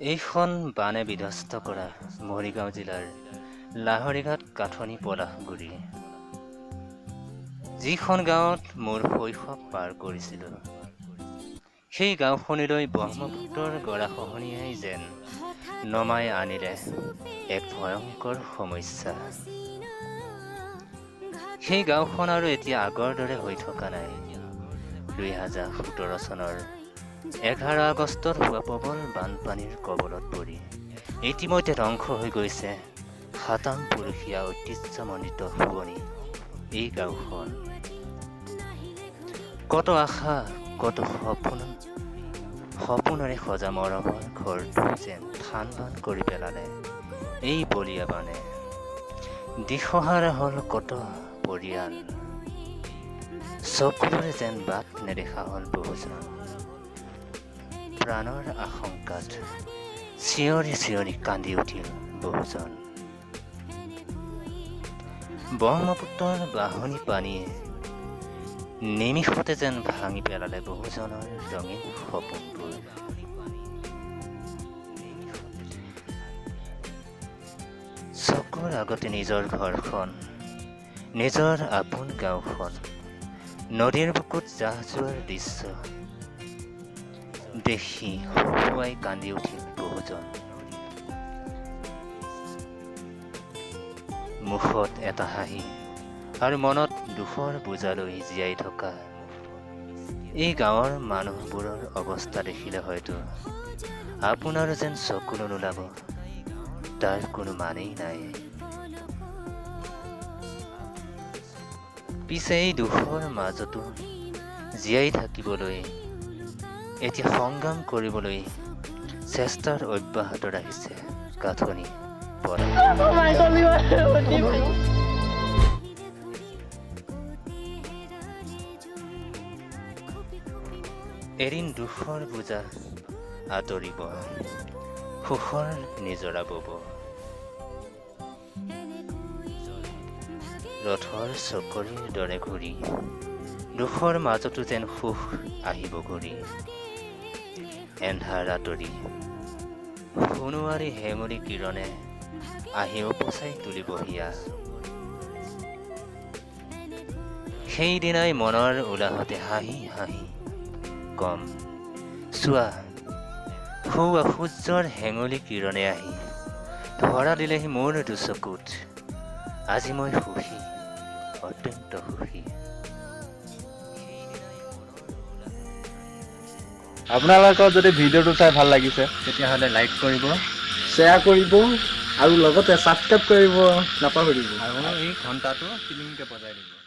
এইখন বানে বিধ্বস্ত কৰা মৰিগাঁও জিলাৰ লাহৰীঘাট কাঠনি পলাশগুৰি, যিখন গাঁৱত মোৰ শৈশৱ পাৰ কৰিছিলোঁ। সেই গাঁওখনলৈ ব্ৰহ্মপুত্ৰৰ গৰাখহনীয়াই যেন নমাই আনিলে এক ভয়ংকৰ সমস্যা। সেই গাঁওখন আৰু এতিয়া আগৰ দৰে হৈ থকা নাই। 2017 চনৰ 11 আগষ্টত হোৱা প্ৰবল বানপানীৰ কবলত পৰি ইতিমধ্যে ধ্বংস হৈ গৈছে সাতাম পুৰুষীয়া ঐতিহ্যমণ্ডিত শুৱনি এই গাঁওখন। কত আশা, কত সপোনেৰে সজা মৰমৰ ঘৰটো যেন থান বান কৰি পেলালে এই বলিয়া বানে। দিশহাৰা হল কত পৰিয়াল, চকুৰে যেন বাট নেদেখা হল বহুজন। প্ৰাণৰ আশংকাত চিঞৰি চিঞৰি কান্দি উঠিল বহুজন। ব্ৰহ্মপুত্ৰৰ বাঢ়নী পানীয়ে নিমিষতে যেন ভাঙি পেলালে বহুজনৰ ৰঙীন সপোনবোৰ। চকুৰ আগতে নিজৰ ঘৰখন, নিজৰ আপোন গাঁওখন, নদীৰ বুকুত জাহ যোৱাৰ দৃশ্য দেখি হহুৱাই কান্দি উঠিল বহুজন। মুখত এটা হাঁহি আৰু মনত দুখৰ বোজালৈ জীয়াই থকা এই গাঁৱৰ মানুহবোৰৰ অৱস্থা দেখিলে হয়তো আপোনাৰো যেন চকুলো নোলাব, তাৰ কোনো মানেই নাই। পিছে এই দুখৰ মাজতো জীয়াই থাকিবলৈ, এতিয়া সংগ্ৰাম কৰিবলৈ চেষ্টাৰ অব্যাহত ৰাখিছে কাঠনি এদিন দুখৰ বোজা আঁতৰিব, সুখৰ নিজৰা বব। ৰথৰ চকৰিৰ দৰে ঘূৰি দুখৰ মাজতো যেন সুখ আহিব ঘূৰি। এন্ধাৰ আঁতৰি সোণোৱাৰী হেঙুলি কিৰণে আহি উপচাই তুলিব হিয়া। সেইদিনাই মনৰ উলাহতে হাঁহি হাঁহি কম, চোৱা সৌৱা সূৰ্যৰ হেঙুলি কিৰণে আহি ধৰা দিলেহি মোৰ দুচকুত। আজি মই সুখী, অত্যন্ত সুখী। আপোনালোকৰ যদি ভিডিঅ'টো চাই ভাল লাগিছে তেতিয়াহ'লে লাইক কৰিব, শ্বেয়াৰ কৰিব আৰু লগতে ছাবস্ক্ৰাইব কৰিব নাপাহৰিব। আৰু এই ঘণ্টাটো কিলিংকৈ বজাই দিব।